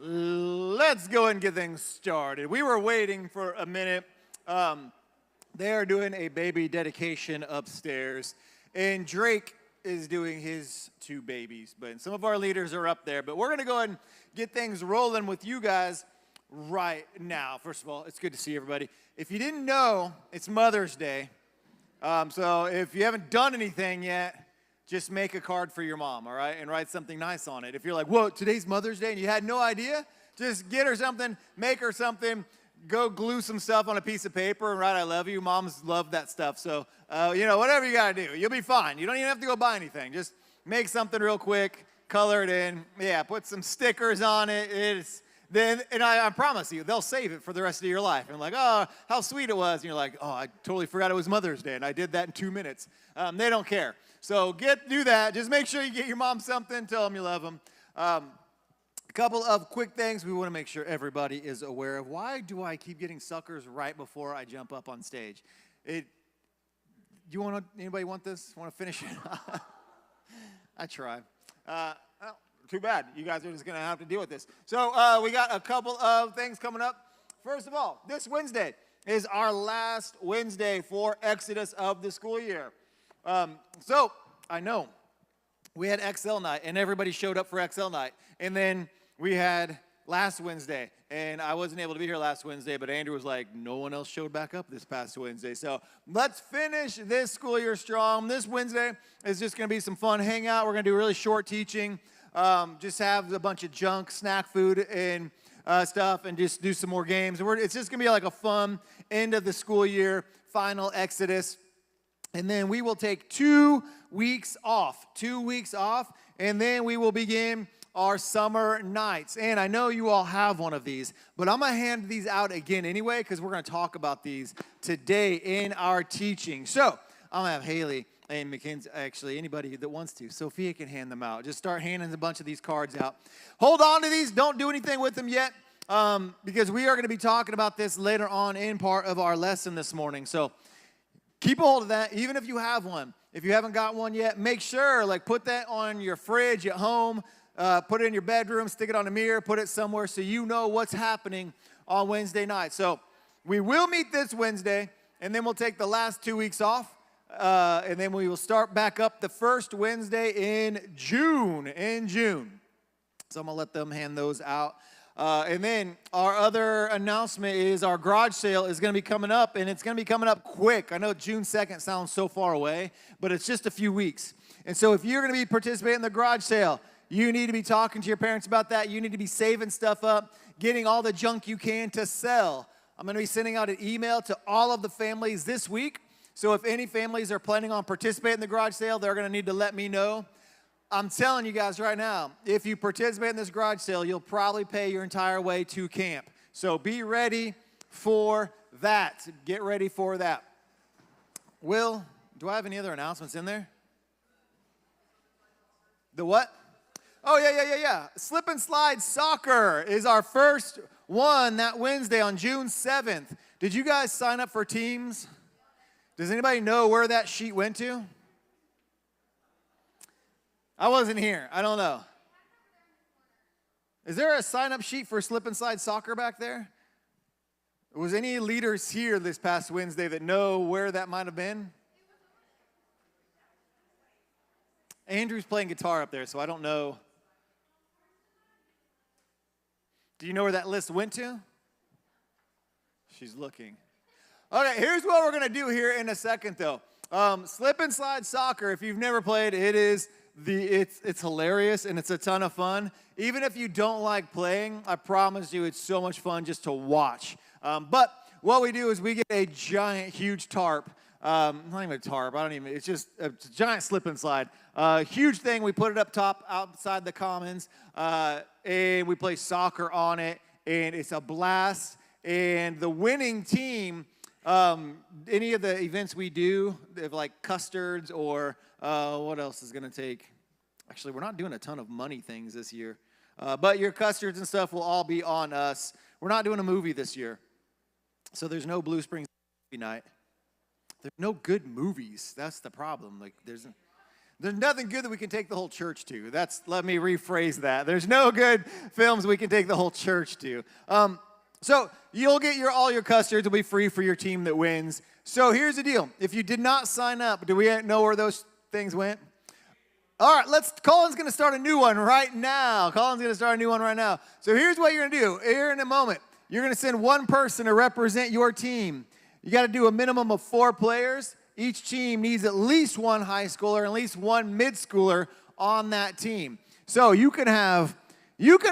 Let's go and get things started. We were waiting for a minute. They are doing a baby dedication upstairs, and Drake is doing his two babies. But some of our leaders are up there. But we're going to go ahead and get things rolling with you guys right now. First of all, it's good to see everybody. If you didn't know, it's Mother's Day. So if you haven't done anything yet, just make a card for your mom, all right, and write something nice on it. If you're like, whoa, today's Mother's Day, and you had no idea, just get her something, make her something, go glue some stuff on a piece of paper and write, I love you. Moms love that stuff. So, whatever you got to do, you'll be fine. You don't even have to go buy anything. Just make something real quick, color it in. Yeah, put some stickers on it. I promise you, they'll save it for the rest of your life. And like, oh, how sweet it was. And you're like, oh, I totally forgot it was Mother's Day, and I did that in 2 minutes. They don't care. So do that. Just make sure you get your mom something. Tell them you love them. A couple of quick things we want to make sure everybody is aware of. Why do I keep getting suckers right before I jump up on stage? Anybody want this? Want to finish it? I try. Too bad. You guys are just going to have to deal with this. So we got a couple of things coming up. First of all, this Wednesday is our last Wednesday for Exodus of the school year. So I know we had XL night, and everybody showed up for XL night. And then we had last Wednesday, and I wasn't able to be here last Wednesday, but Andrew was like, no one else showed back up this past Wednesday. So let's finish this school year strong. This Wednesday is just going to be some fun hangout. We're going to do really short teaching. Just have a bunch of junk, snack food, and stuff, and just do some more games. It's just going to be like a fun end of the school year, final Exodus. And then we will take 2 weeks off, and then we will begin our summer nights. And I know you all have one of these, but I'm going to hand these out again anyway, because we're going to talk about these today in our teaching. So I'm going to have Haley and Mackenzie, actually, anybody that wants to. Sophia can hand them out. Just start handing a bunch of these cards out. Hold on to these. Don't do anything with them yet, because we are going to be talking about this later on in part of our lesson this morning. So keep a hold of that, even if you have one. If you haven't got one yet, make sure, put that on your fridge at home, put it in your bedroom, stick it on a mirror, put it somewhere so you know what's happening on Wednesday night. So we will meet this Wednesday, and then we'll take the last 2 weeks off, and then we will start back up the first Wednesday in June. So I'm going to let them hand those out. And then our other announcement is our garage sale is going to be coming up, and it's going to be coming up quick. I know June 2nd sounds so far away, but it's just a few weeks. And so if you're going to be participating in the garage sale, you need to be talking to your parents about that. You need to be saving stuff up, getting all the junk you can to sell. I'm going to be sending out an email to all of the families this week. So if any families are planning on participating in the garage sale, they're going to need to let me know. I'm telling you guys right now, if you participate in this garage sale, you'll probably pay your entire way to camp. So be ready for that. Get ready for that. Will, do I have any other announcements in there? The what? Oh, yeah. Slip and Slide Soccer is our first one that Wednesday on June 7th. Did you guys sign up for teams? Does anybody know where that sheet went to? I wasn't here. I don't know. Is there a sign-up sheet for Slip and Slide Soccer back there? Was any leaders here this past Wednesday that know where that might have been? Andrew's playing guitar up there, so I don't know. Do you know where that list went to? She's looking. Okay, here's what we're going to do here in a second, though. Slip and Slide Soccer, if you've never played, it's hilarious and it's a ton of fun. Even if you don't like playing, I promise you it's so much fun just to watch. But what we do is we get a giant, huge tarp. Not even a tarp. It's just a giant slip and slide. Huge thing. We put it up top outside the commons, and we play soccer on it, and it's a blast. And the winning team, any of the events we do, like custards or what else is going to take? Actually, we're not doing a ton of money things this year. But your custards and stuff will all be on us. We're not doing a movie this year. So there's no Blue Springs movie night. There's no good movies. That's the problem. There's nothing good that we can take the whole church to. Let me rephrase that. There's no good films we can take the whole church to. So you'll get all your custards will be free for your team that wins. So here's the deal. If you did not sign up, do we know where those things went? All right, Colin's going to start a new one right now. So here's what you're going to do. Here in a moment, you're going to send one person to represent your team. You got to do a minimum of 4 players. Each team needs at least one high schooler and at least one mid-schooler on that team. So you can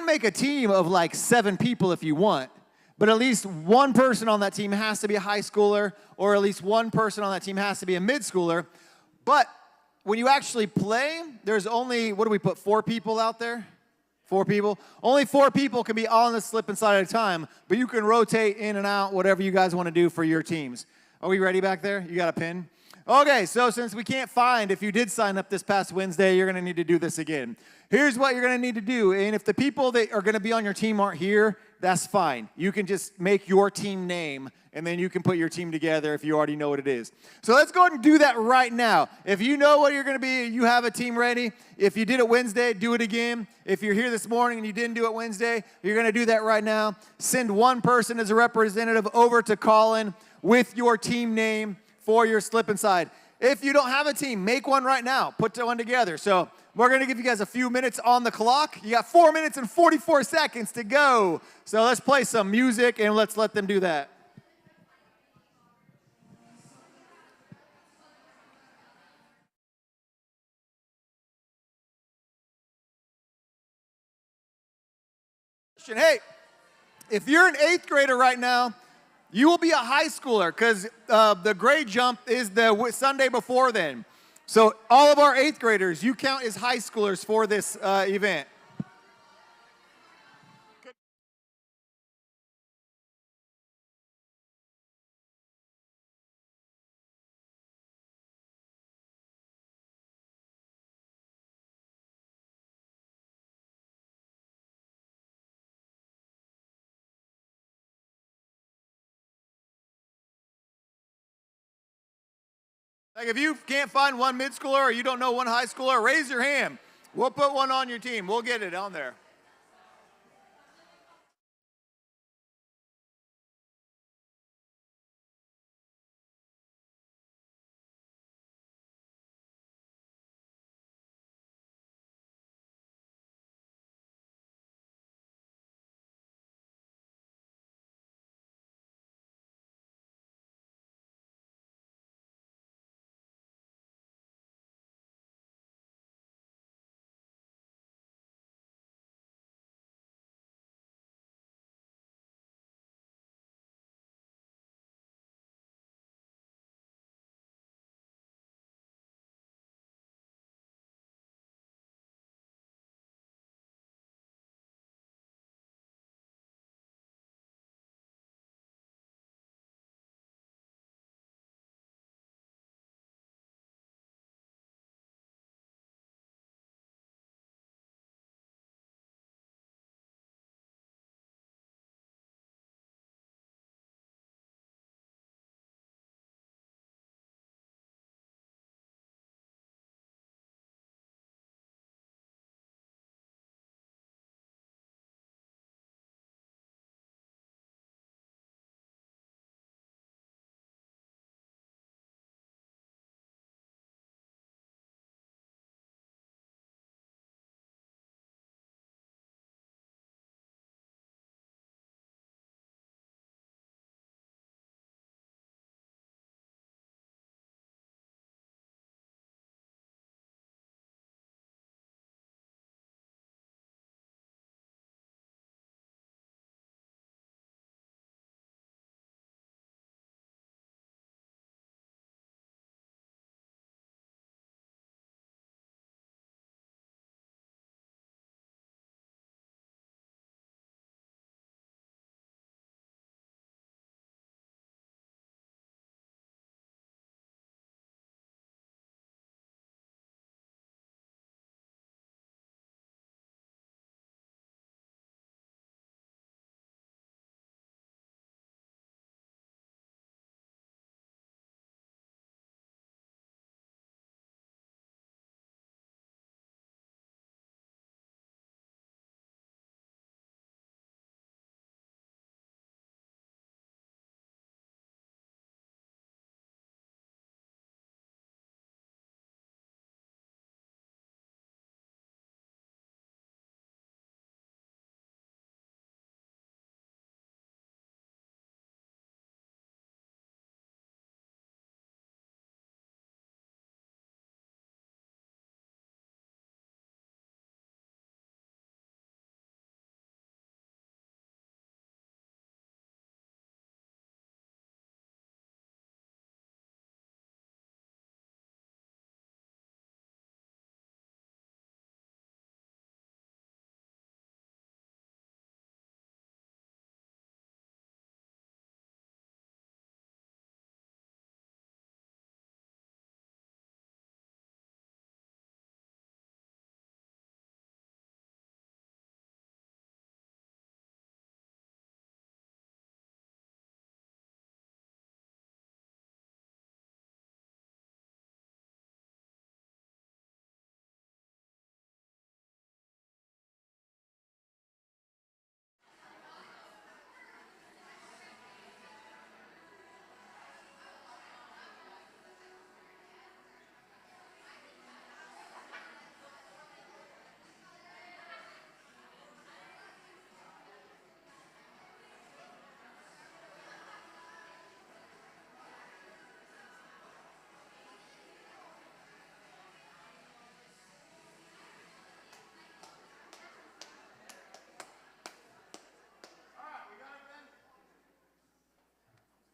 make a team of like 7 people if you want, but at least one person on that team has to be a high schooler, or at least one person on that team has to be a mid-schooler. But when you actually play, there's only, 4 people out there? 4 people? Only 4 people can be on the slip and slide at a time, but you can rotate in and out, whatever you guys want to do for your teams. Are we ready back there? You got a pen? Okay, so since we can't find, if you did sign up this past Wednesday, you're going to need to do this again. Here's what you're going to need to do, and if the people that are going to be on your team aren't here, that's fine. You can just make your team name, and then you can put your team together if you already know what it is. So let's go ahead and do that right now. If you know what you're going to be, you have a team ready. If you did it Wednesday, do it again. If you're here this morning and you didn't do it Wednesday, you're going to do that right now. Send one person as a representative over to Colin with your team name for your slip and slide. If you don't have a team, make one right now. Put one together. So we're going to give you guys a few minutes on the clock. You got 4 minutes and 44 seconds to go. So let's play some music and let's let them do that. Hey, if you're an 8th grader right now, you will be a high schooler because the grade jump is the Sunday before then. So all of our 8th graders, you count as high schoolers for this event. Like if you can't find one mid-schooler or you don't know one high schooler, raise your hand. We'll put one on your team. We'll get it on there.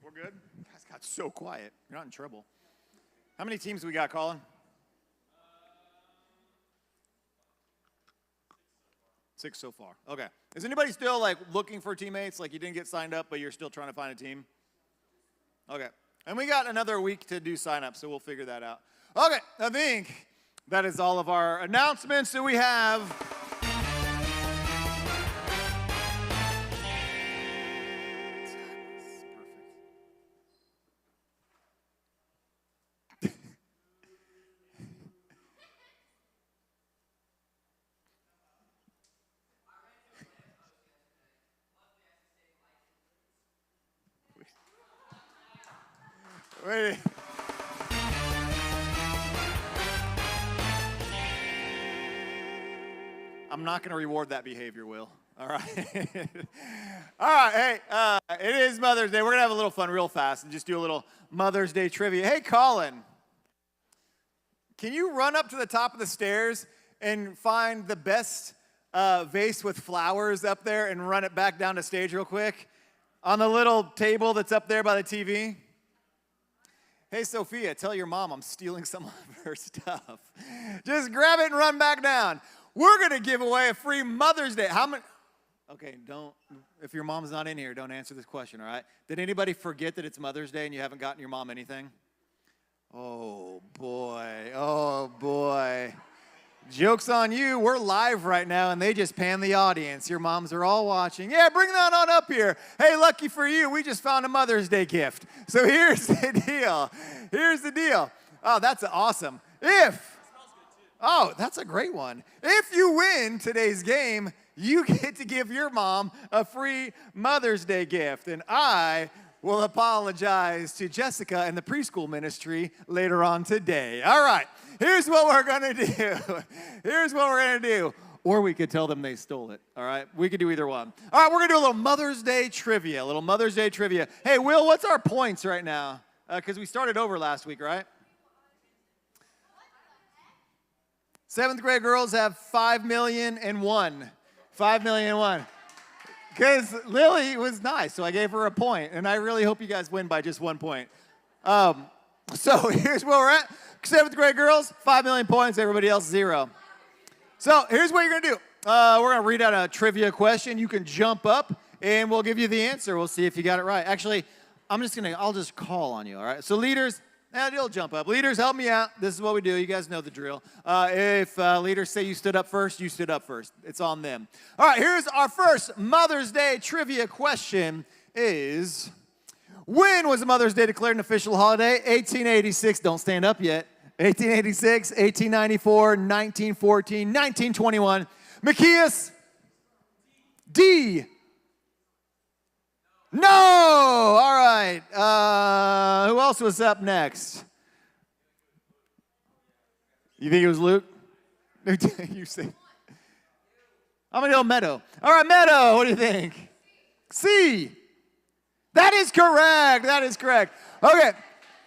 We're good? You guys got so quiet. You're not in trouble. How many teams we got, Colin? 6 so far. Okay. Is anybody still like looking for teammates? Like you didn't get signed up, but you're still trying to find a team? Okay. And we got another week to do sign up, so we'll figure that out. Okay. I think that is all of our announcements that we have. Wait. I'm not going to reward that behavior, Will. All right. All right. Hey, it is Mother's Day. We're going to have a little fun real fast and just do a little Mother's Day trivia. Hey, Colin, can you run up to the top of the stairs and find the best vase with flowers up there and run it back down to stage real quick on the little table that's up there by the TV? Hey, Sophia, tell your mom I'm stealing some of her stuff. Just grab it and run back down. We're going to give away a free Mother's Day. How many? Okay, don't, if your mom's not in here, don't answer this question, all right? Did anybody forget that it's Mother's Day and you haven't gotten your mom anything? Oh, boy. Oh, boy. Joke's on you. We're live right now, and they just pan the audience. Your moms are all watching. Yeah, bring that on up here. Hey, lucky for you, we just found a Mother's Day gift. So here's the deal. Here's the deal. Oh, that's awesome. Oh, that's a great one. If you win today's game, you get to give your mom a free Mother's Day gift. And I will apologize to Jessica and the preschool ministry later on today. All right. Here's what we're going to do. Here's what we're going to do. Or we could tell them they stole it, all right? We could do either one. All right, we're going to do a little Mother's Day trivia, Hey, Will, what's our points right now? Because we started over last week, right? 7th grade girls have 5,000,001. 5,000,001. Because Lily was nice, so I gave her a point. And I really hope you guys win by just 1 point. So here's where we're at. 7th grade girls, 5 million points. Everybody else, 0. So here's what you're going to do. We're going to read out a trivia question. You can jump up, and we'll give you the answer. We'll see if you got it right. Actually, I'll just call on you, all right? So leaders, you'll jump up. Leaders, help me out. This is what we do. You guys know the drill. If leaders say you stood up first, you stood up first. It's on them. All right, here's our first Mother's Day trivia question is... When was Mother's Day declared an official holiday? 1886, don't stand up yet. 1886, 1894, 1914, 1921. Macias? D. No! All right. Who else was up next? You think it was Luke? You say. I'm going to go Meadow. All right, Meadow, what do you think? C. That is correct. That is correct. Okay,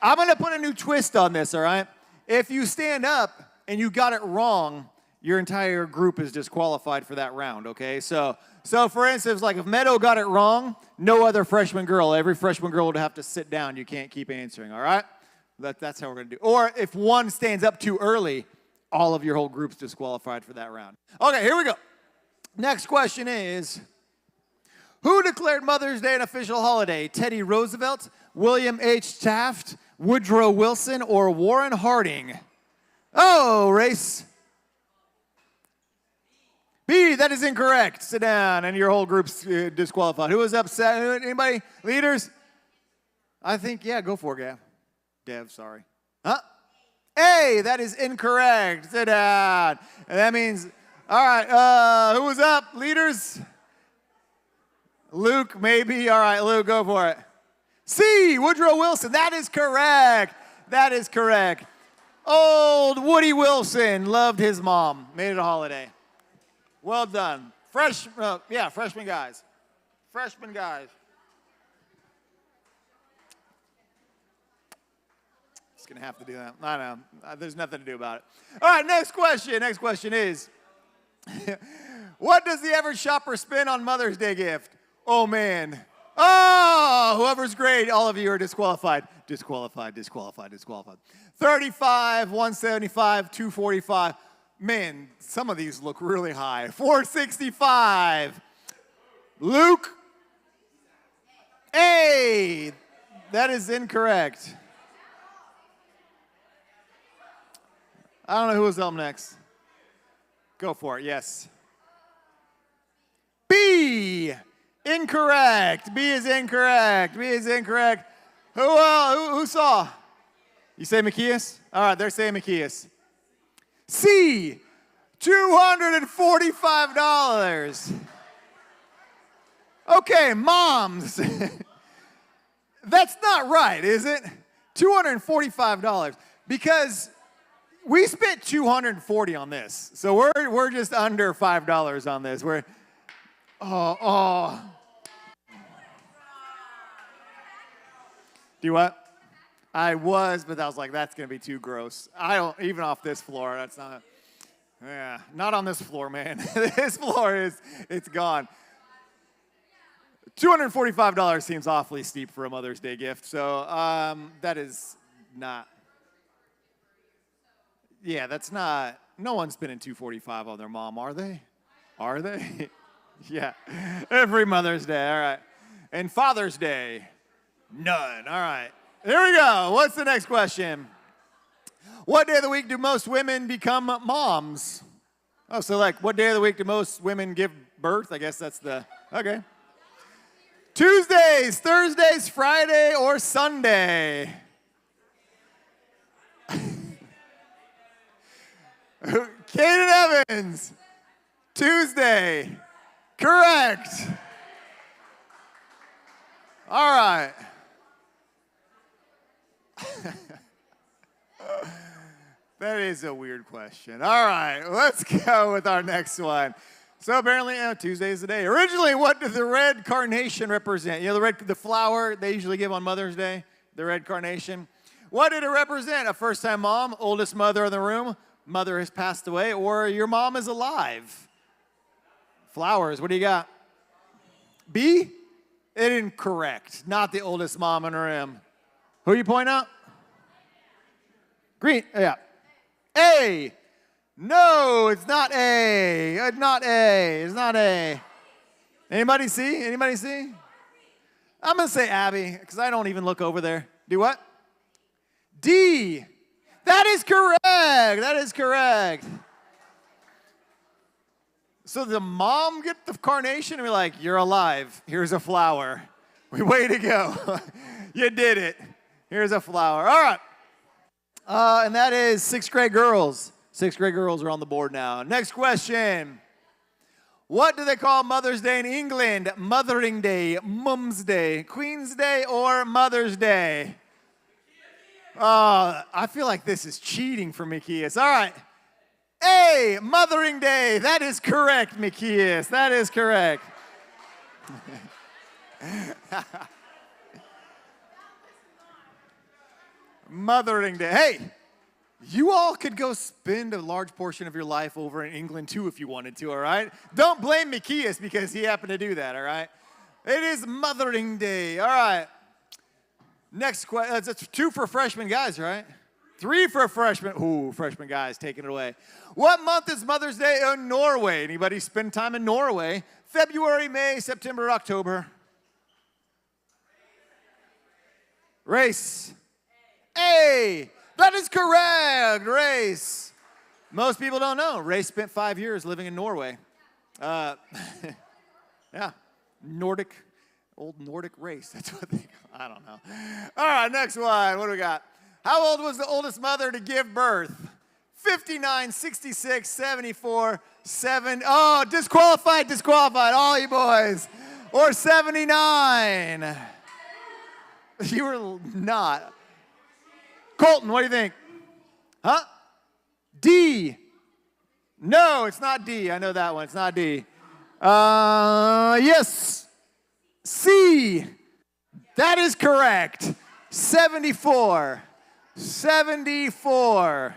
I'm going to put a new twist on this, all right? If you stand up and you got it wrong, your entire group is disqualified for that round, okay? So for instance, like if Meadow got it wrong, no other freshman girl. Every freshman girl would have to sit down. You can't keep answering, all right? That's how we're going to do. Or if one stands up too early, all of your whole group's disqualified for that round. Okay, here we go. Next question is... Who declared Mother's Day an official holiday? Teddy Roosevelt, William H. Taft, Woodrow Wilson, or Warren Harding? Oh, race. B, that is incorrect. Sit down, and your whole group's disqualified. Who was upset? Anybody? Leaders? I think, yeah, go for it, Gav. Dev, sorry. Huh? A, that is incorrect. Sit down. And that means, all right, who was up? Leaders? Luke, maybe. All right, Luke, go for it. C, Woodrow Wilson. That is correct. That is correct. Old Woody Wilson loved his mom. Made it a holiday. Well done. Freshman guys. Freshman guys. Just going to have to do that. I know. There's nothing to do about it. All right, next question. Next question is, what does the average shopper spend on Mother's Day gift? Oh, man. Oh, whoever's great, all of you are disqualified. Disqualified. 35, 175, 245. Man, some of these look really high. 465. Luke A. That is incorrect. I don't know who was up next. Go for it, yes. B. Incorrect. B is incorrect. Who saw? You say Macias? All right, they're saying Macias. C. $245. Okay, moms. That's not right, is it? $245. Because we spent $240 on this. So we're just under $5 on this. Do what? I was, but I was like, that's going to be too gross. I don't, even off this floor, that's not, not on this floor, man. This floor it's gone. $245 seems awfully steep for a Mother's Day gift, so that is not, that's not, no one's spending $245 on their mom, are they? Are they? Yeah, every Mother's Day, all right. And Father's Day, none, all right. Here we go. What's the next question? What day of the week do most women become moms? Oh, so like what day of the week do most women give birth? I guess that's the, okay. Tuesdays, Thursdays, Friday, or Sunday? Kaden Evans, Tuesday. Correct. All right. That is a weird question. All right, let's go with our next one. So apparently, Tuesday is the day. Originally, what did the red carnation represent? You know, the flower they usually give on Mother's Day, the red carnation. What did it represent? A first-time mom, oldest mother in the room, mother has passed away, or your mom is alive? Flowers, what do you got? B? Incorrect. Not the oldest mom in the room. Who you point out? Green, yeah. A. No, it's not A. It's not A. Anybody see? I'm going to say Abby, because I don't even look over there. Do what? D. That is correct. So the mom get the carnation and we're like, you're alive. Here's a flower. Way to go. You did it. Here's a flower. All right. And that is sixth grade girls. Sixth grade girls are on the board now. Next question. What do they call Mother's Day in England? Mothering Day, Mum's Day, Queen's Day, or Mother's Day? I feel like this is cheating for Macias. All right. A, Mothering Day. That is correct, Macias. That is correct. Mothering Day. Hey, you all could go spend a large portion of your life over in England too if you wanted to, all right? Don't blame Macias because he happened to do that, all right? It is Mothering Day. All right. Next question. That's 2 for freshman guys, right? 3 for freshmen. Ooh, freshman guys, taking it away. What month is Mother's Day in Norway? Anybody spend time in Norway? February, May, September, October? Race. A. That is correct. Race. Most people don't know. Race spent 5 years living in Norway. Yeah. Old Nordic race. That's what they call. I don't know. All right, next one. What do we got? How old was the oldest mother to give birth? 59, 66, 74, 7. Oh, disqualified, all you boys. Or 79. You were not. Colton, what do you think? Huh? D. No, it's not D. I know that one. It's not D. Yes. C. That is correct. 74. 74.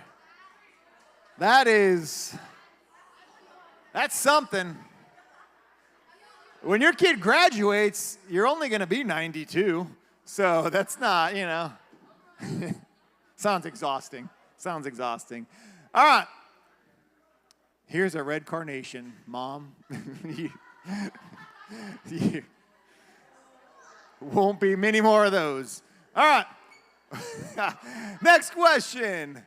That's something. When your kid graduates, you're only going to be 92. So that's not, Sounds exhausting. Sounds exhausting. All right. Here's a red carnation, Mom. You won't be many more of those. All right. Next question.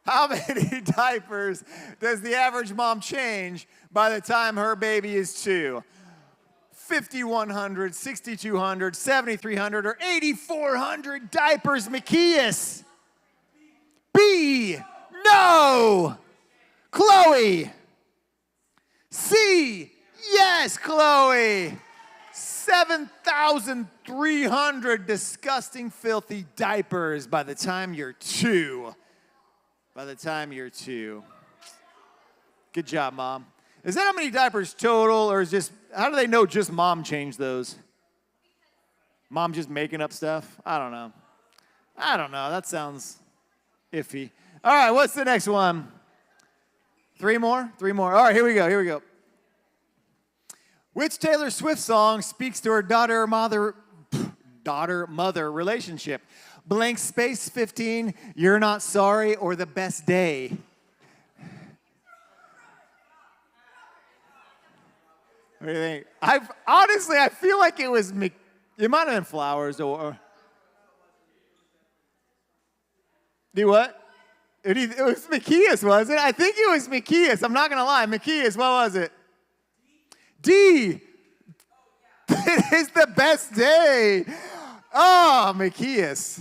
How many diapers does the average mom change by the time her baby is 2? 5,100, 6,200, 7,300, or 8,400 diapers, Macias? B, no. Chloe. C, yes, Chloe. 7,300 disgusting, filthy diapers by the time you're 2. By the time you're 2. Good job, Mom. Is that how many diapers total, or is just, how do they know just Mom changed those? Mom just making up stuff? I don't know. That sounds iffy. All right, what's the next one? 3 more? 3 more. All right, here we go. Which Taylor Swift song speaks to her daughter-mother relationship? Blank space 15, You're Not Sorry, or The Best Day? What do you think? I feel like it was, it might have been Flowers or. Do what? It was Macias, was it? I think it was Macias. I'm not going to lie. Macias, what was it? D. It is The Best Day. Oh, Macias.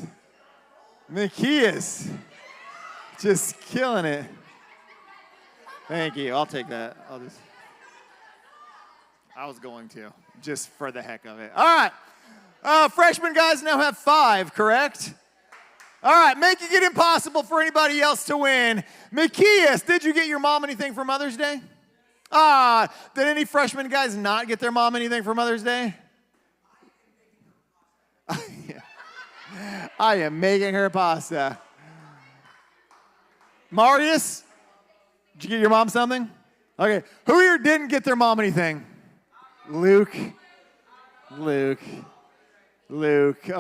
Just killing it. Thank you. I'll take that. I was going to, just for the heck of it. All right. Freshman guys now have 5, correct? All right, making it impossible for anybody else to win. Macias, did you get your mom anything for Mother's Day? Did any freshman guys not get their mom anything for Mother's Day? I am making her pasta. Marius, did you get your mom something? Okay, who here didn't get their mom anything? Luke. Oh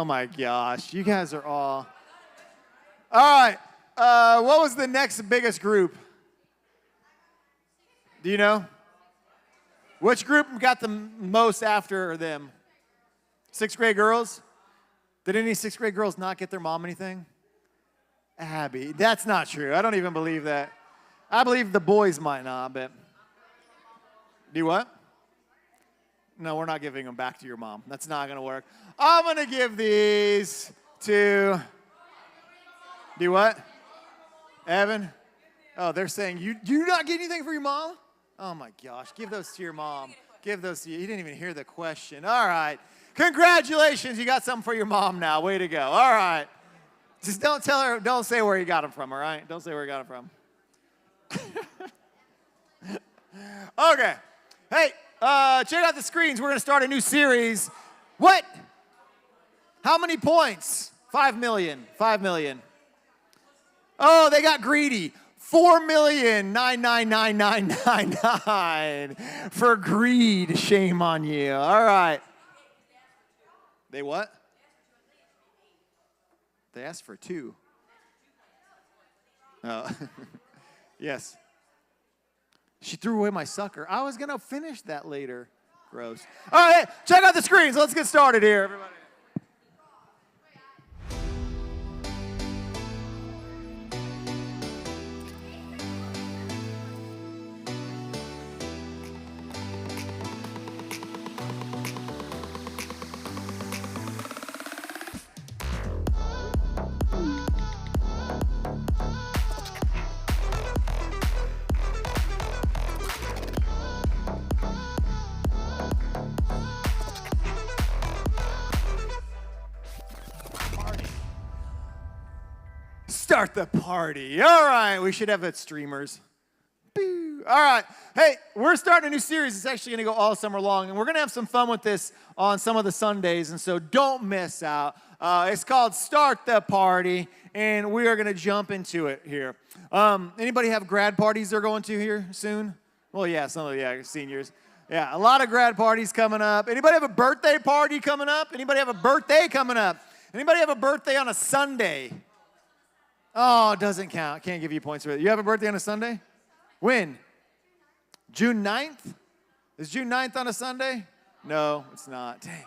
my gosh, you guys are all. All right, what was the next biggest group? Do you know? Which group got the most after them? 6th grade girls? Did any 6th grade girls not get their mom anything? Abby, that's not true. I don't even believe that. I believe the boys might not, but. Do what? No, we're not giving them back to your mom. That's not going to work. I'm going to give these to. Do what? Evan? Oh, they're saying, you do not get anything for your mom? Oh, my gosh. Give those to your mom. Give those to you. You didn't even hear the question. All right. Congratulations. You got something for your mom now. Way to go. All right. Just don't tell her. Don't say where you got them from, all right? Don't say where you got them from. Okay. Hey, check out the screens. We're going to start a new series. What? How many points? 5 million. 5 million. Oh, they got greedy. 4,999,999 for greed. Shame on you. All right. They what? They asked for 2. Oh, yes. She threw away my sucker. I was going to finish that later. Gross. All right, check out the screens. Let's get started here, everybody. Start the party. All right, we should have it streamers. Boo. All right, hey, we're starting a new series. It's actually going to go all summer long, and we're going to have some fun with this on some of the Sundays, and so don't miss out. It's called Start the Party, and we are going to jump into it here. Anybody have grad parties they're going to here soon? Well, yeah, some of the seniors. Yeah, a lot of grad parties coming up. Anybody have a birthday party coming up? Anybody have a birthday coming up? Anybody have a birthday on a Sunday? Oh, it doesn't count. Can't give you points for it. You have a birthday on a Sunday? When? June 9th? Is June 9th on a Sunday? No, it's not. Dang.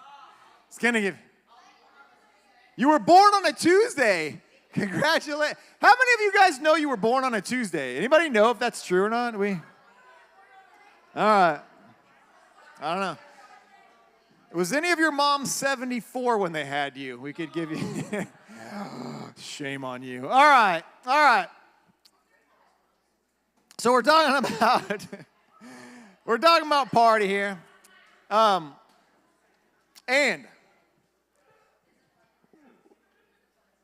It's going to give. You were born on a Tuesday. Congratulations. How many of you guys know you were born on a Tuesday? Anybody know if that's true or not? All right. I don't know. Was any of your moms 74 when they had you? We could give you. Shame on you. All right. So we're talking about party here. And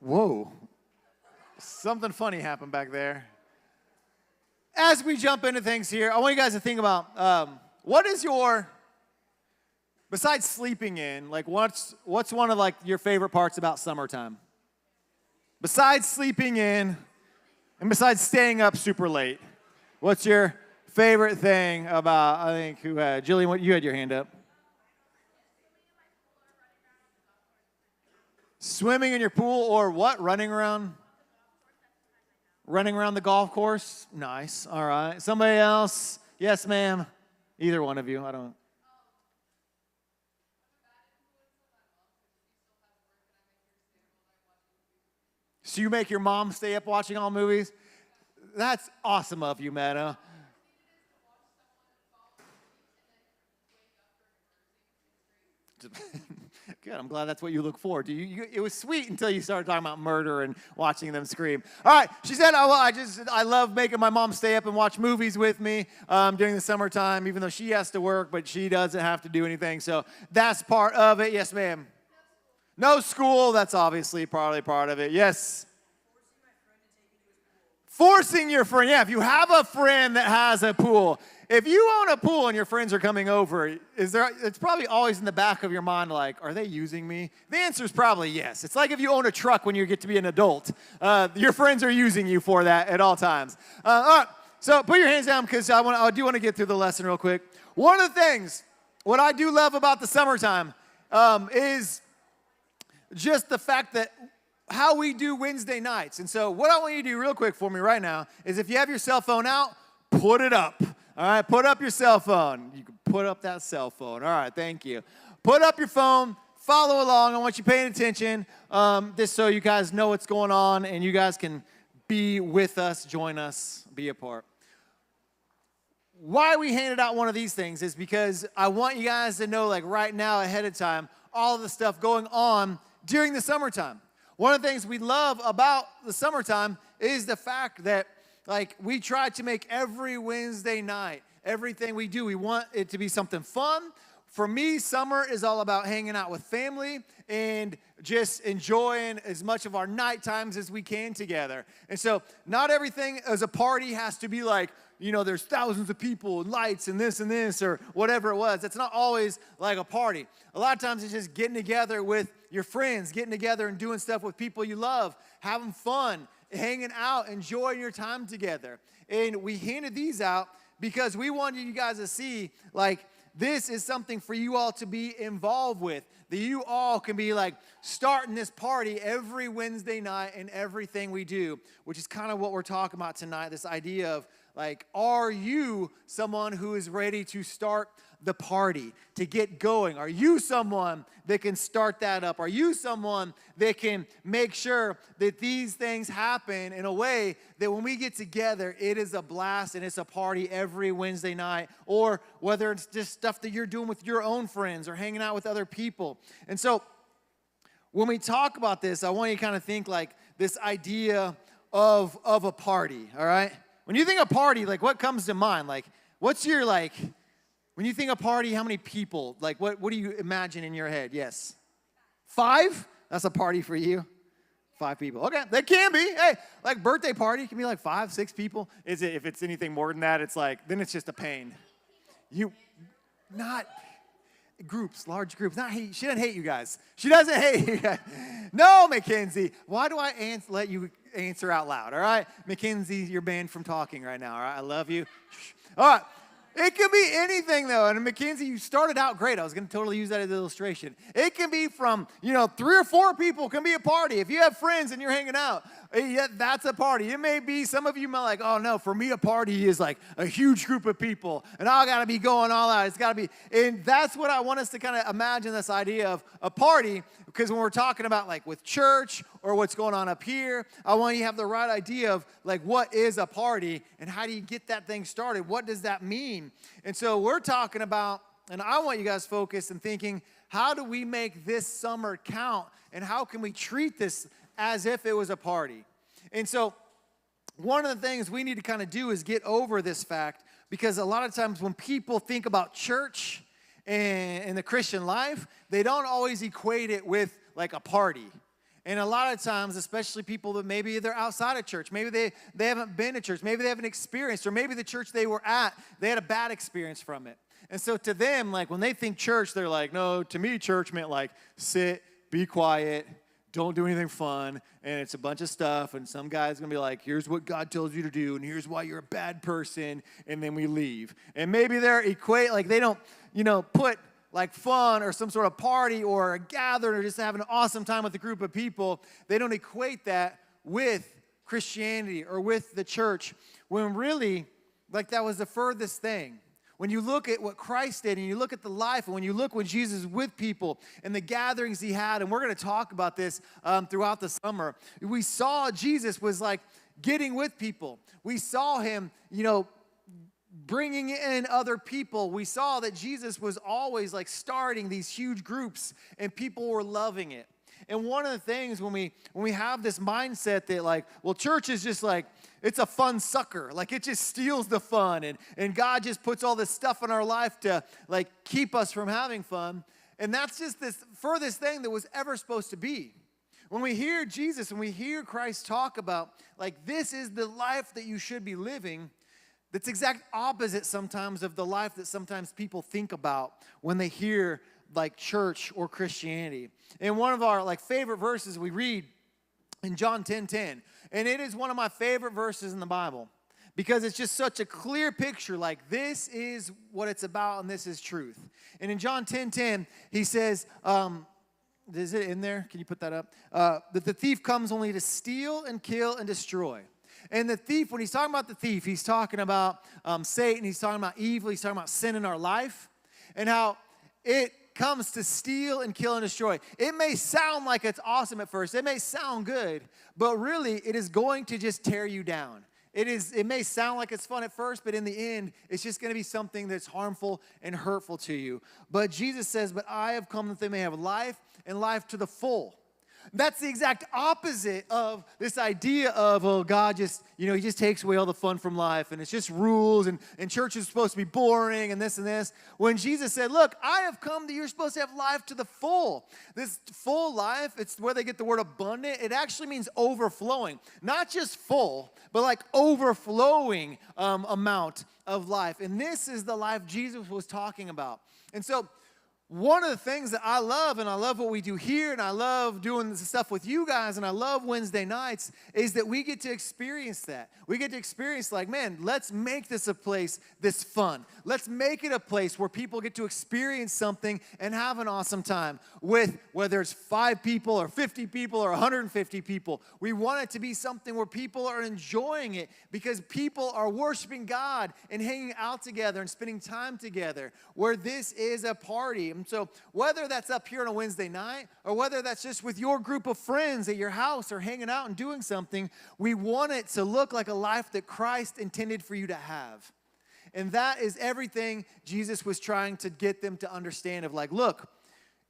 whoa. Something funny happened back there. As we jump into things here, I want you guys to think about what is your, besides sleeping in, like what's one of like your favorite parts about summertime? Besides sleeping in and besides staying up super late, what's your favorite thing about, I think, who had, Jillian, you had your hand up. Swimming in your pool or what? Running around the golf course? Nice. All right. Somebody else? Yes, ma'am. Either one of you. I don't. So you make your mom stay up watching all movies? That's awesome of you, Meta. Good, I'm glad that's what you look forward to. It was sweet until you started talking about murder and watching them scream. All right, she said, I love making my mom stay up and watch movies with me during the summertime, even though she has to work, but she doesn't have to do anything. So that's part of it. Yes, ma'am. No school, that's obviously probably part of it. Yes. Forcing your friend. Yeah, if you have a friend that has a pool, if you own a pool and your friends are coming over, it's probably always in the back of your mind like, are they using me? The answer is probably yes. It's like if you own a truck when you get to be an adult. Your friends are using you for that at all times. All right, so put your hands down because I do want to get through the lesson real quick. One of the things, what I do love about the summertime is just the fact that how we do Wednesday nights. And so what I want you to do real quick for me right now is if you have your cell phone out, put it up. All right, put up your cell phone. You can put up that cell phone. All right, thank you. Put up your phone. Follow along. I want you paying attention just so you guys know what's going on and you guys can be with us, join us, be a part. Why we handed out one of these things is because I want you guys to know, like right now ahead of time, all of the stuff going on during the summertime. One of the things we love about the summertime is the fact that like we try to make every Wednesday night, everything we do, we want it to be something fun. For me, summer is all about hanging out with family and just enjoying as much of our night times as we can together. And so not everything as a party has to be like, you know, there's thousands of people and lights and this or whatever it was. It's not always like a party. A lot of times it's just getting together with your friends, getting together and doing stuff with people you love, having fun, hanging out, enjoying your time together. And we handed these out because we wanted you guys to see, like, this is something for you all to be involved with. That you all can be, like, starting this party every Wednesday night in everything we do, which is kind of what we're talking about tonight, this idea of, like, are you someone who is ready to start the party, to get going? Are you someone that can start that up? Are you someone that can make sure that these things happen in a way that when we get together, it is a blast and it's a party every Wednesday night? Or whether it's just stuff that you're doing with your own friends or hanging out with other people. And so when we talk about this, I want you to kind of think like this idea of a party, all right? When you think of party, like what comes to mind? Like what's your like, when you think of party, how many people? Like what do you imagine in your head? Yes. 5? That's a party for you? 5 people. Okay, that can be. Hey, like birthday party can be like 5, 6 people. Is it, if it's anything more than that, it's like, then it's just a pain. Not groups, large groups. Not hate. She doesn't hate you guys. She doesn't hate you guys. No, Mackenzie. Why do I let you answer out loud, all right? Mackenzie, you're banned from talking right now, all right? I love you. All right. It can be anything, though. And Mackenzie, you started out great. I was going to totally use that as an illustration. It can be from, 3 or 4 people can be a party. If you have friends and you're hanging out, yeah, that's a party. It may be, some of you might like, oh, no, for me, a party is like a huge group of people. And I got to be going all out. It's got to be, and that's what I want us to kind of imagine, this idea of a party. Because when we're talking about like with church or what's going on up here, I want you to have the right idea of like what is a party and how do you get that thing started? What does that mean? And so we're talking about, and I want you guys focused and thinking, how do we make this summer count and how can we treat this as if it was a party? And so one of the things we need to kind of do is get over this fact, because a lot of times when people think about church and the Christian life, they don't always equate it with like a party. And a lot of times, especially people that maybe they're outside of church, maybe they haven't been to church, maybe they haven't experienced, or maybe the church they were at, they had a bad experience from it. And so to them, like when they think church, they're like, no, to me church meant like sit, be quiet, don't do anything fun, and it's a bunch of stuff, and some guy's going to be like, here's what God tells you to do, and here's why you're a bad person, and then we leave. And maybe they're like they don't, put like fun or some sort of party or a gathering or just having an awesome time with a group of people. They don't equate that with Christianity or with the church, when really, like that was the furthest thing. When you look at what Christ did and you look at the life, and when you look when Jesus was with people and the gatherings he had, and we're going to talk about this throughout the summer, we saw Jesus was like getting with people. We saw him, bringing in other people. We saw that Jesus was always like starting these huge groups and people were loving it. And one of the things when we have this mindset that like, well, church is just like, it's a fun sucker. Like it just steals the fun and God just puts all this stuff in our life to like keep us from having fun. And that's just this furthest thing that was ever supposed to be. When we hear Jesus and we hear Christ talk about like, this is the life that you should be living, that's exact opposite sometimes of the life that sometimes people think about when they hear like church or Christianity. And one of our like favorite verses we read in John 10:10, and it is one of my favorite verses in the Bible because it's just such a clear picture, like this is what it's about and this is truth. And in John 10:10, he says, is it in there? Can you put that up? That the thief comes only to steal and kill and destroy. And the thief, when he's talking about the thief, he's talking about Satan, he's talking about evil, he's talking about sin in our life, and how it comes to steal and kill and destroy. It may sound like it's awesome at first. It may sound good, but really it is going to just tear you down. It may sound like it's fun at first, but in the end, it's just going to be something that's harmful and hurtful to you. But Jesus says, but I have come that they may have life and life to the full. That's the exact opposite of this idea of, oh, God just, he just takes away all the fun from life, and it's just rules, and church is supposed to be boring, and this. When Jesus said, look, I have come that you're supposed to have life to the full. This full life, it's where they get the word abundant. It actually means overflowing. Not just full, but like overflowing amount of life. And this is the life Jesus was talking about. And so, one of the things that I love, and I love what we do here, and I love doing this stuff with you guys, and I love Wednesday nights, is that we get to experience that. We get to experience like, man, let's make this a place that's fun. Let's make it a place where people get to experience something and have an awesome time with, whether it's 5 people or 50 people or 150 people. We want it to be something where people are enjoying it because people are worshiping God and hanging out together and spending time together, where this is a party. And so whether that's up here on a Wednesday night or whether that's just with your group of friends at your house or hanging out and doing something, we want it to look like a life that Christ intended for you to have. And that is everything Jesus was trying to get them to understand of like, look,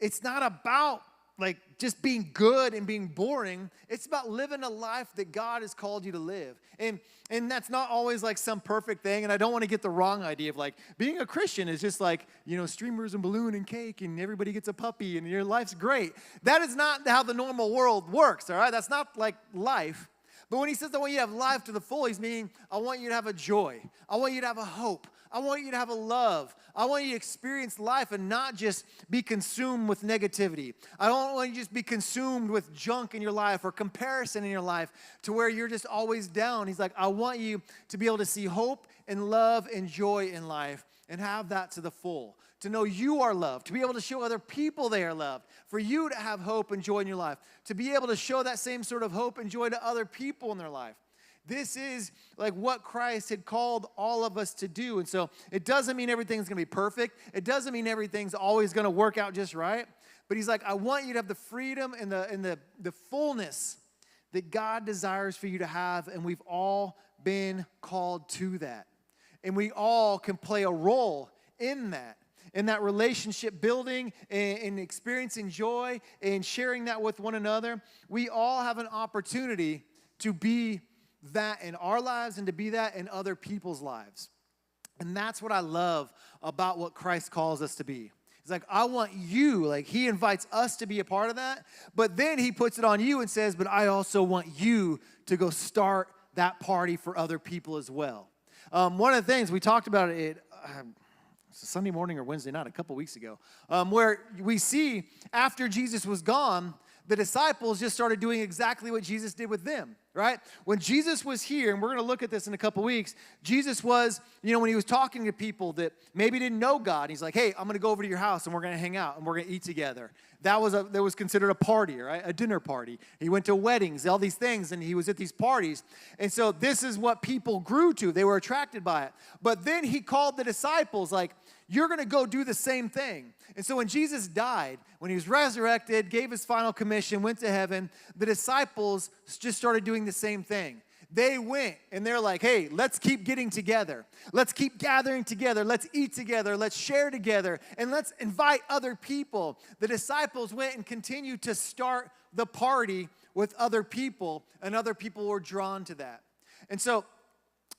it's not about like just being good and being boring. It's about living a life that God has called you to live. And that's not always like some perfect thing. And I don't want to get the wrong idea of like being a Christian is just like, streamers and balloon and cake and everybody gets a puppy and your life's great. That is not how the normal world works, all right? That's not like life. But when he says I want you to have life to the full, he's meaning I want you to have a joy. I want you to have a hope. I want you to have a love. I want you to experience life and not just be consumed with negativity. I don't want you to just be consumed with junk in your life or comparison in your life to where you're just always down. He's like, I want you to be able to see hope and love and joy in life. and have that to the full. To know you are loved, to be able to show other people they are loved, for you to have hope and joy in your life, to be able to show that same sort of hope and joy to other people in their life. This is like what Christ had called all of us to do. And so it doesn't mean everything's going to be perfect. It doesn't mean everything's always going to work out just right. But he's like, I want you to have the freedom and the fullness that God desires for you to have. And we've all been called to that. And we all can play a role in that relationship building and experiencing joy and sharing that with one another. We all have an opportunity to be that in our lives and to be that in other people's lives. And that's what I love about what Christ calls us to be. It's like, I want you, like he invites us to be a part of that, but then he puts it on you and says, but I also want you to go start that party for other people as well. One of the things we talked about it Sunday morning or Wednesday night a couple weeks ago, where we see after Jesus was gone, the disciples just started doing exactly what Jesus did with them, right? When Jesus was here, and we're going to look at this in a couple weeks, Jesus was, when he was talking to people that maybe didn't know God, he's like, hey, I'm going to go over to your house, and we're going to hang out, and we're going to eat together. That was considered a party, right? A dinner party. He went to weddings, all these things, and he was at these parties. And so this is what people grew to. They were attracted by it. But then he called the disciples, like, you're going to go do the same thing. And so when Jesus died, when he was resurrected, gave his final commission, went to heaven, the disciples just started doing the same thing. They went and they're like, hey, let's keep getting together. Let's keep gathering together. Let's eat together. Let's share together. And let's invite other people. The disciples went and continued to start the party with other people, and other people were drawn to that. And so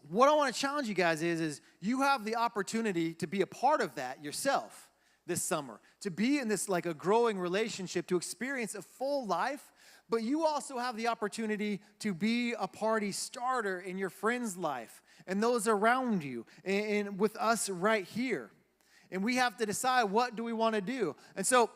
what I want to challenge you guys is you have the opportunity to be a part of that yourself this summer, to be in this like a growing relationship, to experience a full life, but you also have the opportunity to be a party starter in your friend's life and those around you and with us right here. And we have to decide, what do we want to do? And so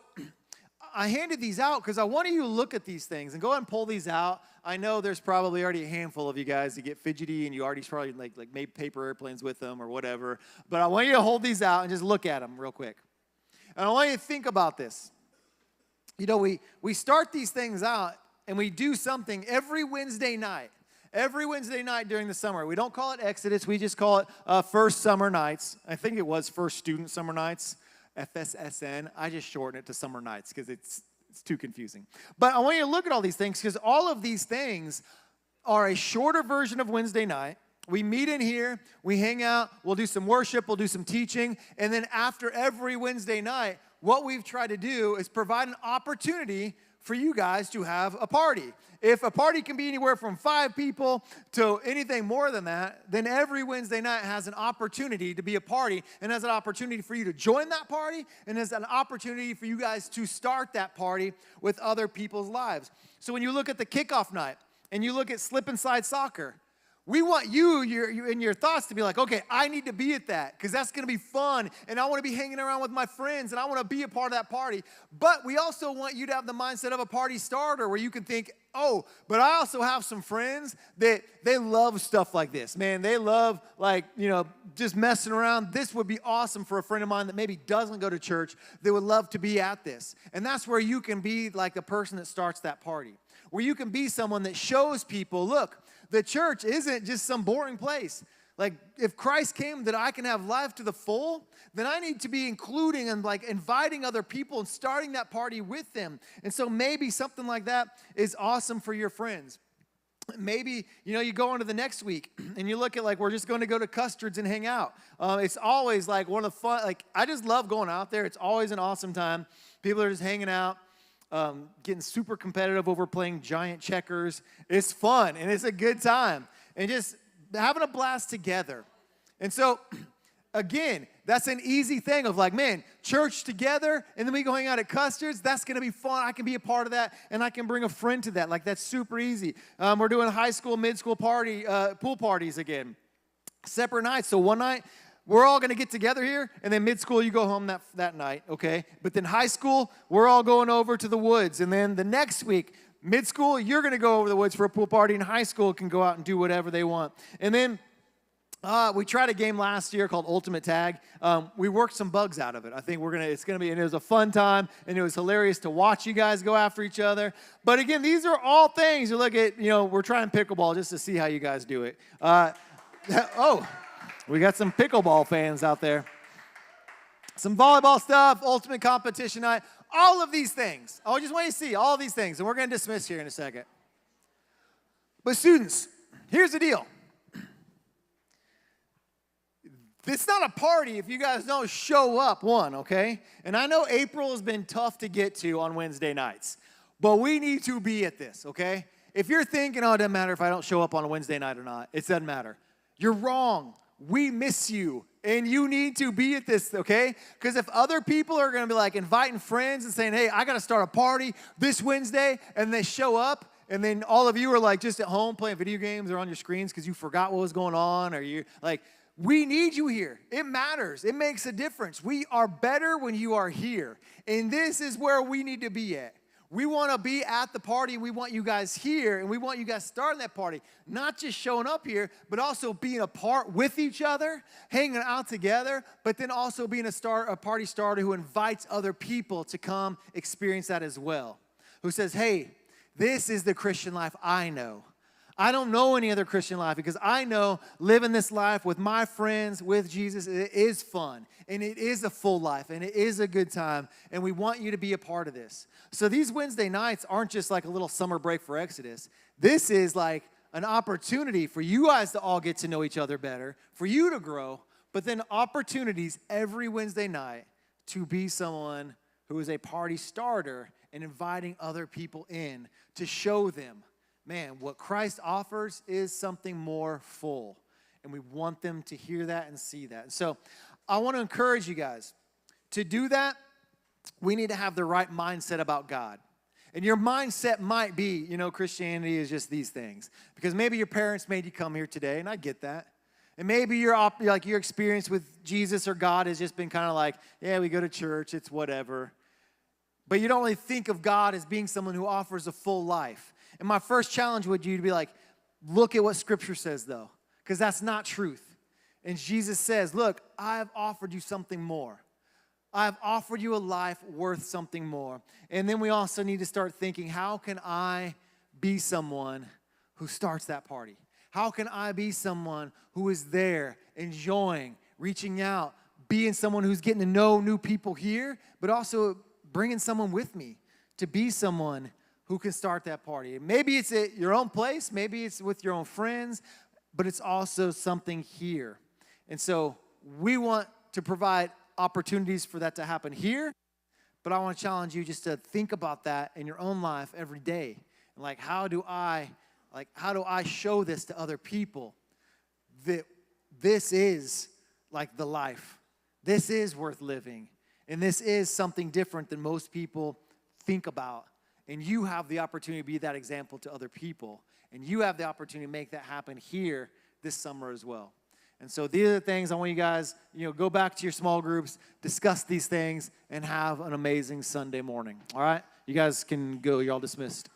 I handed these out because I want you to look at these things and go ahead and pull these out. I know there's probably already a handful of you guys that get fidgety and you already probably like made paper airplanes with them or whatever. But I want you to hold these out and just look at them real quick. And I want you to think about this. We start these things out and we do something every Wednesday night. Every Wednesday night during the summer. We don't call it Exodus. We just call it First Summer Nights. I think it was First Student Summer Nights, FSSN. I just shorten it to Summer Nights because it's too confusing. But I want you to look at all these things because all of these things are a shorter version of Wednesday night. We meet in here, we hang out, we'll do some worship, we'll do some teaching, and then after every Wednesday night, what we've tried to do is provide an opportunity for you guys to have a party. If a party can be anywhere from 5 people to anything more than that, then every Wednesday night has an opportunity to be a party and has an opportunity for you to join that party and has an opportunity for you guys to start that party with other people's lives. So when you look at the kickoff night and you look at Slip and Slide Soccer, we want you in your thoughts to be like, okay, I need to be at that because that's going to be fun, and I want to be hanging around with my friends, and I want to be a part of that party. But we also want you to have the mindset of a party starter where you can think, oh, but I also have some friends that they love stuff like this. Man, they love just messing around. This would be awesome for a friend of mine that maybe doesn't go to church. They would love to be at this. And that's where you can be like the person that starts that party, where you can be someone that shows people, look, the church isn't just some boring place. Like, if Christ came that I can have life to the full, then I need to be including and inviting other people and starting that party with them. And so maybe something like that is awesome for your friends. Maybe, you go on to the next week and you look at we're just going to go to Custard's and hang out. It's always one of the fun, I just love going out there. It's always an awesome time. People are just hanging out. Getting super competitive over playing giant checkers. It's fun, and it's a good time. And just having a blast together. And so, again, that's an easy thing of church together, and then we go hang out at Custard's. That's going to be fun. I can be a part of that, and I can bring a friend to that. That's super easy. We're doing high school, mid-school pool parties again. Separate nights. So one night, we're all going to get together here, and then mid-school, you go home that night, okay? But then high school, we're all going over to the woods. And then the next week, mid-school, you're going to go over the woods for a pool party, and high school can go out and do whatever they want. And then We tried a game last year called Ultimate Tag. We worked some bugs out of it. I think it's gonna be, and it was a fun time, and it was hilarious to watch you guys go after each other. But again, these are all things you look at. We're trying pickleball just to see how you guys do it. Oh, we got some pickleball fans out there. Some volleyball stuff, ultimate competition night, all of these things. I just want you to see all of these things, and we're gonna dismiss here in a second. But students, here's the deal. It's not a party if you guys don't show up, okay? And I know April has been tough to get to on Wednesday nights, but we need to be at this, okay? If you're thinking, it doesn't matter if I don't show up on a Wednesday night or not, it doesn't matter. You're wrong. We miss you, and you need to be at this, okay? Because if other people are going to be like inviting friends and saying, hey, I got to start a party this Wednesday, and they show up, and then all of you are like just at home playing video games or on your screens because you forgot what was going on, or you're like, we need you here. It matters. It makes a difference. We are better when you are here. And this is where we need to be at. We want to be at the party. We want you guys here, and we want you guys starting that party. Not just showing up here, but also being a part with each other, hanging out together, but then also being a party starter who invites other people to come experience that as well. Who says, hey, this is the Christian life I know. I don't know any other Christian life because I know living this life with my friends, with Jesus, it is fun, and it is a full life, and it is a good time, and we want you to be a part of this. So these Wednesday nights aren't just like a little summer break for Exodus. This is like an opportunity for you guys to all get to know each other better, for you to grow, but then opportunities every Wednesday night to be someone who is a party starter and inviting other people in to show them, man, what Christ offers is something more full. And we want them to hear that and see that. So I want to encourage you guys to do that. We need to have the right mindset about God. And your mindset might be, Christianity is just these things. Because maybe your parents made you come here today, and I get that. And maybe your experience with Jesus or God has just been kind of like, yeah, we go to church, it's whatever. But you don't really think of God as being someone who offers a full life. And my first challenge would you to be like, look at what Scripture says, though, because that's not truth. And Jesus says, look, I have offered you something more. I have offered you a life worth something more. And then we also need to start thinking, how can I be someone who starts that party? How can I be someone who is there, enjoying, reaching out, being someone who's getting to know new people here, but also bringing someone with me to be someone who can start that party? Maybe it's at your own place, maybe it's with your own friends, but it's also something here. And so we want to provide opportunities for that to happen here, but I want to challenge you just to think about that in your own life every day. Like, how do I show this to other people that this is like the life? This is worth living, and this is something different than most people think about. And you have the opportunity to be that example to other people. And you have the opportunity to make that happen here this summer as well. And so these are the things I want you guys, go back to your small groups, discuss these things, and have an amazing Sunday morning. All right? You guys can go. You're all dismissed.